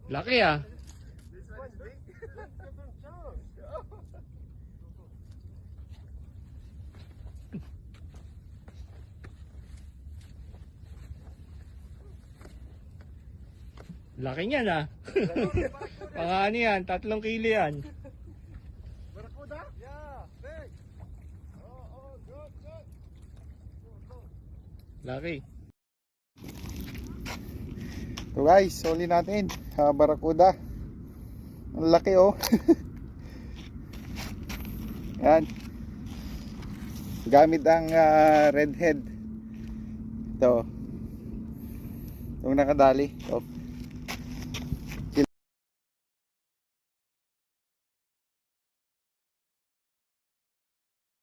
Laki ah. Laki niyan ah. Mga ano yan, 3 kilo yan. Barakuda? Yeah, big. Good. Laki. So guys, huli natin. Barakuda. Ang laki oh. Yan. Gamit ang redhead. Ito. Itong nakadali. Oh.